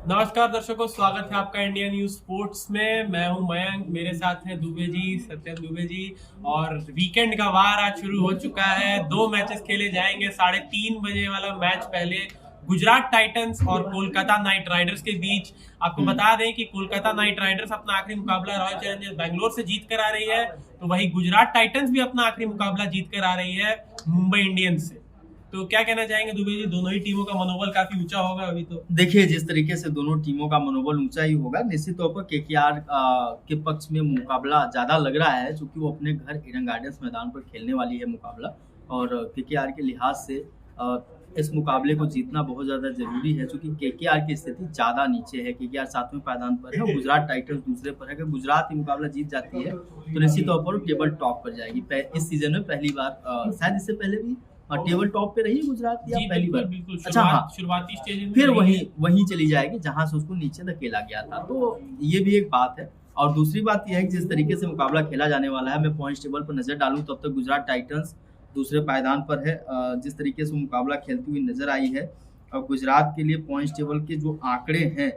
नमस्कार दर्शकों, स्वागत है आपका इंडिया न्यूज स्पोर्ट्स में। मैं हूं मयंक, मेरे साथ हैं दुबे जी, सत्यम दुबे जी। और वीकेंड का वार आज शुरू हो चुका है। दो मैचेस खेले जाएंगे। 3:30 बजे वाला मैच पहले गुजरात टाइटंस और कोलकाता नाइट राइडर्स के बीच। आपको बता दें कि कोलकाता नाइट राइडर्स अपना आखिरी मुकाबला रॉयल चैलेंजर्स बैंगलोर से जीत कर आ रही है, तो वही गुजरात टाइटंस भी अपना आखिरी मुकाबला जीत कर आ रही है मुंबई इंडियंस से। तो क्या कहना चाहेंगे दुबे जी? दोनों ही टीमों का मनोबल काफी ऊंचा होगा अभी तो। देखिए, जिस तरीके से दोनों टीमों का मनोबल ऊंचा ही होगा, निश्चित तौर पर केकेआर के पक्ष में मुकाबला ज्यादा लग रहा है, क्योंकि वो अपने घर ईडन गार्डन्स मैदान पर खेलने वाली है मुकाबला। और केकेआर के लिहाज से इस मुकाबले को जीतना बहुत ज्यादा जरूरी है, क्योंकि केकेआर की स्थिति ज्यादा नीचे है। केकेआर 7वें पायदान पर है और गुजरात टाइटंस दूसरे पर है। अगर गुजरात ये मुकाबला जीत जाती है तो निश्चित तौर पर टेबल टॉप पर जाएगी। इस सीजन में पहली बार, शायद इससे पहले भी टेबल टॉप पे रही गुजरात या जी पहली बार? बिल्कुल, अच्छा, हाँ। शुरुआती स्टेज में फिर रही वहीं है। वहीं चली जाएगी जहां से उसको नीचे धकेला गया था। तो ये भी एक बात है। और दूसरी बात यह है कि जिस तरीके से मुकाबला खेला जाने वाला है, मैं पॉइंट्स टेबल पर नजर डालूं तब तक गुजरात टाइटंस दूसरे पायदान पर है। जिस तरीके से मुकाबला खेलती हुई नजर आई है, और गुजरात के लिए पॉइंट्स टेबल के जो आंकड़े हैं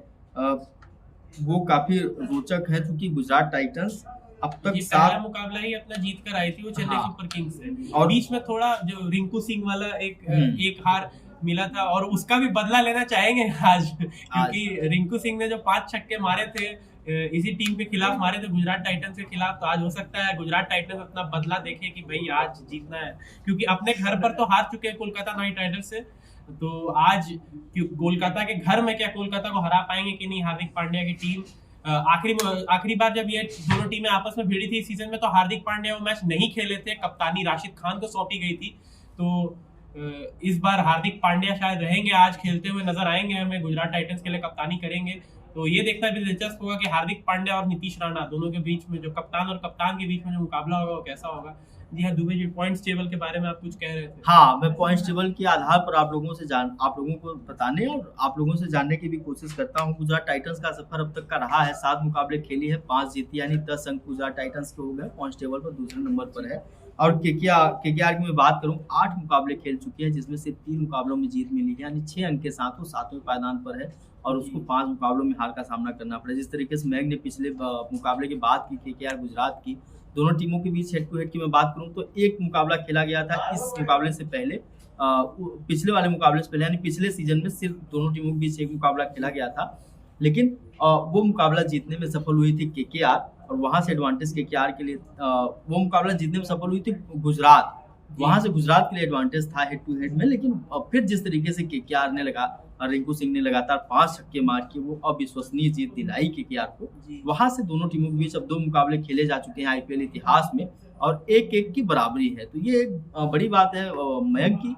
वो काफी रोचक है, क्योंकि गुजरात टाइटंस अब तक पहला 7 मुकाबला ही अपना जीत कर आई थी वो चेन्नई हाँ। सुपर किंग्स से। और बीच में थोड़ा जो रिंकू सिंह वाला एक हार मिला था, और उसका भी बदला लेना चाहेंगे आज, क्योंकि रिंकू सिंह ने जो 5 छक्के मारे थे इसी टीम के खिलाफ मारे थे, गुजरात टाइटंस के खिलाफ। तो आज हो सकता है गुजरात टाइटंस अपना बदला देखे कि भाई आज जीतना है, क्योंकि अपने घर पर तो हार चुके हैं कोलकाता नाइट राइडर्स से। तो आज कोलकाता के घर में क्या कोलकाता को हरा पाएंगे कि नहीं हार्दिक पांड्या की टीम? आखिरी बार जब ये दोनों टीमें आपस में भिड़ी थी इस सीजन में, तो हार्दिक पांड्या वो मैच नहीं खेले थे। कप्तानी राशिद खान को सौंपी गई थी। तो इस बार हार्दिक पांड्या शायद रहेंगे, आज खेलते हुए नजर आएंगे हमें, गुजरात टाइटंस के लिए कप्तानी करेंगे। तो ये देखना भी दिलचस्प होगा कि हार्दिक पांड्या और नीतीश राणा दोनों के बीच में, जो कप्तान और कप्तान के बीच में जो मुकाबला होगा वो कैसा होगा। जी हाँ दुबे जी, पॉइंट्स टेबल के बारे में आप कुछ कह रहे थे। हाँ, मैं पॉइंट्स टेबल के आधार पर आप लोगों को बताने और आप लोगों से जानने की भी कोशिश करता हूँ। गुजरात टाइटंस का सफर अब तक का रहा है, 7 मुकाबले खेली है, 5 जीती, यानी 10 अंक गुजरात टाइटंस के हो गए। पॉइंट्स टेबल पर दूसरे नंबर पर है। और केकेआर की मैं बात करूँ, 8 मुकाबले खेल चुकी है, जिसमें से 3 मुकाबलों में जीत मिली है, यानी 6 अंक के साथ वो 7वें पायदान पर है और उसको 5 मुकाबलों में हार का सामना करना पड़ा। जिस तरीके से मैग ने पिछले मुकाबले की बात की केकेआर गुजरात की, दोनों टीमों के बीच हेड टू हेड की मैं बात करूं तो एक मुकाबला खेला गया था इस मुकाबले से पहले, पिछले वाले मुकाबले से पहले, यानी पिछले सीजन में सिर्फ दोनों टीमों के बीच एक मुकाबला खेला गया था। लेकिन वो मुकाबला जीतने में सफल हुई थी केकेआर, और वहां से एडवांटेज केकेआर के लिए, वो मुकाबला जीतने में सफल हुई थी गुजरात, वहां से गुजरात के लिए एडवांटेज था हेड टू हेड में। लेकिन फिर जिस तरीके से केकेआर ने रिंकू सिंह ने लगातार 5 छक्के मार के वो अविश्वसनीय जीत दिलाई केकेआर को, वहां से दोनों टीमों के बीच अब 2 मुकाबले खेले जा चुके हैं आईपीएल इतिहास में, और 1-1 की बराबरी है। तो ये एक बड़ी बात है मयंक की।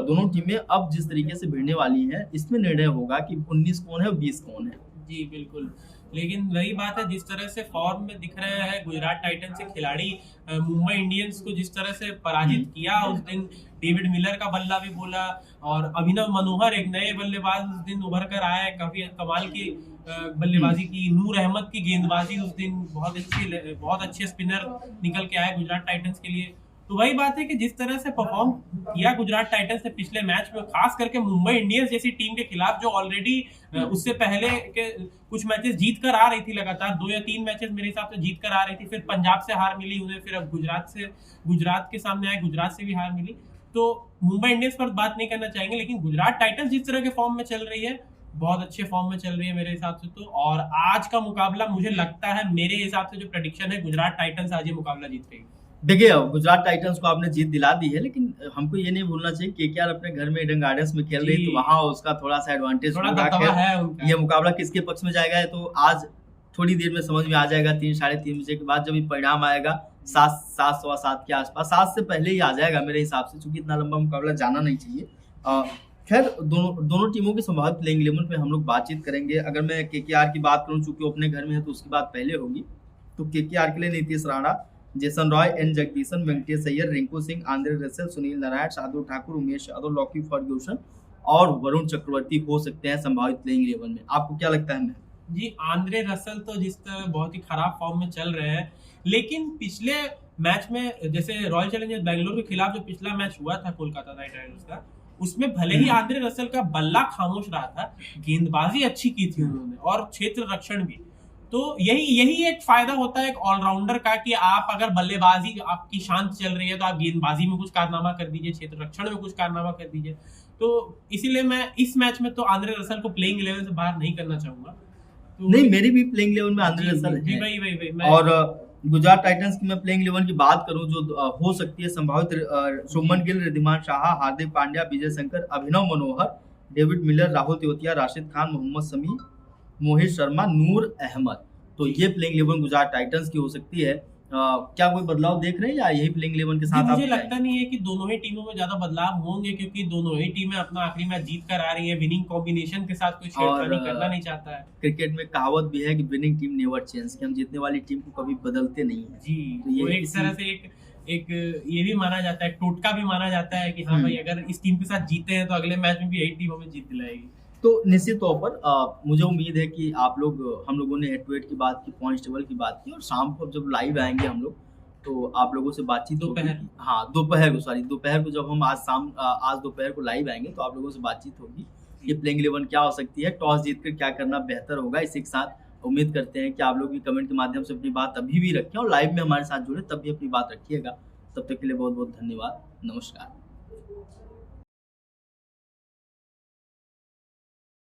दोनों टीमें अब जिस तरीके से भिड़ने वाली हैं, इसमें निर्णय होगा कि 19 कौन है और 20 कौन है। जी बिल्कुल, लेकिन वही बात है, जिस तरह से फॉर्म में दिख रहे हैं गुजरात टाइटंस के खिलाड़ी, मुंबई इंडियंस को जिस तरह से पराजित किया उस दिन, डेविड मिलर का बल्ला भी बोला, और अभिनव मनोहर एक नए बल्लेबाज उस दिन उभर कर आए, काफी कमाल की बल्लेबाजी की। नूर अहमद की गेंदबाजी उस दिन बहुत अच्छे स्पिनर निकल के आए गुजरात टाइटंस के लिए। तो वही बात है कि जिस तरह से परफॉर्म किया गुजरात टाइटंस ने पिछले मैच में, खास करके मुंबई इंडियंस जैसी टीम के खिलाफ, जो ऑलरेडी उससे पहले के कुछ मैचेस जीत कर आ रही थी, लगातार 2 या 3 मैचेस मेरे हिसाब से जीत कर आ रही थी। फिर पंजाब से हार मिली उन्हें, फिर अब गुजरात के सामने आए, गुजरात से भी हार मिली। तो मुंबई इंडियंस पर बात नहीं करना चाहेंगे, लेकिन गुजरात टाइटंस जिस तरह के फॉर्म में चल रही है, बहुत अच्छे फॉर्म में चल रही है मेरे हिसाब से तो। और आज का मुकाबला मुझे लगता है, मेरे हिसाब से जो प्रेडिक्शन है, गुजरात टाइटंस आज ये मुकाबला जीत रही है। देखिए, गुजरात टाइटंस को आपने जीत दिला दी है, लेकिन हमको ये नहीं भूलना चाहिए केकेआर अपने घर में ईडन गार्डन्स में खेल रही है, तो वहां उसका थोड़ा सा एडवांटेज थोड़ा होगा। दबदबा है उनका। ये मुकाबला किसके पक्ष में जाएगा, तो आज थोड़ी देर में समझ में आ जाएगा। 3 साढ़े 3 बजे के बाद जब ये परिणाम आएगा, 7 सवा 7 के आसपास, 7 से पहले ही आ जाएगा मेरे हिसाब से, क्योंकि इतना लंबा मुकाबला जाना नहीं चाहिए। खैर, दोनों टीमों की संभावित प्लेइंग 11 पे हम लोग बातचीत करेंगे। अगर मैं केकेआर की बात करूं, चूंकि अपने घर में है तो उसकी बात पहले होगी। तो केकेआर के लिए Nitish Rana, Jason Roy, N Jagadeesan, Venkatesh Iyer, Rinku Singh, Andre Russell, Sunil Narine, Shardul Thakur, Umesh Yadav, Lockie Ferguson और वरुण चक्रवर्ती हो सकते हैं संभावित प्लेइंग 11 में। आपको क्या लगता है? जी, आंद्रे रसल तो जिस तरह बहुत ही खराब फॉर्म में चल रहे हैं, लेकिन पिछले मैच में, जैसे रॉयल चैलेंजर्स बैंगलोर के खिलाफ जो पिछला मैच हुआ था कोलकाता नाइट राइडर्स का, उसमें भले ही आंद्रे रसल का बल्ला खामोश रहा था, गेंदबाजी अच्छी की थी उन्होंने और क्षेत्र रक्षण भी। तो यही एक फायदा होता है एक ऑलराउंडर का, कि आप अगर बल्लेबाजी आपकी शांत चल रही है तो आप गेंदबाजी में कुछ कारनामा कर दीजिए, क्षेत्र रक्षण में कुछ कारनामा कर दीजिए। तो इसीलिए मैं इस मैच में तो आंद्रे रसल को प्लेइंग 11 से बाहर नहीं करना चाहूंगा। तो नहीं, मेरी भी प्लेइंग 11 में आंद्रे रसल है। वही और गुजरात टाइटंस की मैं प्लेइंग 11 की बात करूं जो हो सकती है संभावित, शुभमन गिल, रिद्धिमान शाह, हार्दिक पांड्या, विजय शंकर, अभिनव मनोहर, डेविड मिलर, राहुल तेवतिया, राशिद खान, मोहम्मद शमी, मोहित शर्मा, नूर अहमद। तो ये प्लेइंग 11 गुजरात टाइटंस की हो सकती है। क्या कोई बदलाव देख रहे हैं या यही प्लेइंग 11 के साथ? मुझे लगता नहीं है कि दोनों ही टीमों में ज्यादा बदलाव होंगे, क्योंकि दोनों ही टीमें अपना आखिरी मैच जीत कर आ रही है। विनिंग कॉम्बिनेशन के साथ कोई छेड़खानी करना नहीं चाहता है। क्रिकेट में कहावत भी है कि विनिंग टीम नेवर चेंज, कि हम जीतने वाली टीम को कभी बदलते नहीं है जी। तो ये एक तरह से एक ये भी माना जाता है, टोटका भी माना जाता है कि हाँ भाई, अगर इस टीम के साथ जीते हैं तो अगले मैच में भी यही टीम हमें जीत दिलाएगी। तो निश्चित तौर पर मुझे उम्मीद है कि हम लोगों ने हेड टू हेड की बात की, पॉइंट्स टेबल की बात की, और शाम को जब लाइव आएंगे हम लोग तो आप लोगों से बातचीत होगी। हाँ, दोपहर को जब हम आज दोपहर को लाइव आएंगे तो आप लोगों से बातचीत होगी कि प्लेइंग 11 क्या हो सकती है, टॉस जीतकर क्या करना बेहतर होगा। इसी के साथ उम्मीद करते हैं कि आप लोग भी कमेंट के माध्यम से अपनी बात अभी भी रखें और लाइव में हमारे साथ जुड़े तब भी अपनी बात रखिएगा। तब तक के लिए बहुत बहुत धन्यवाद। नमस्कार।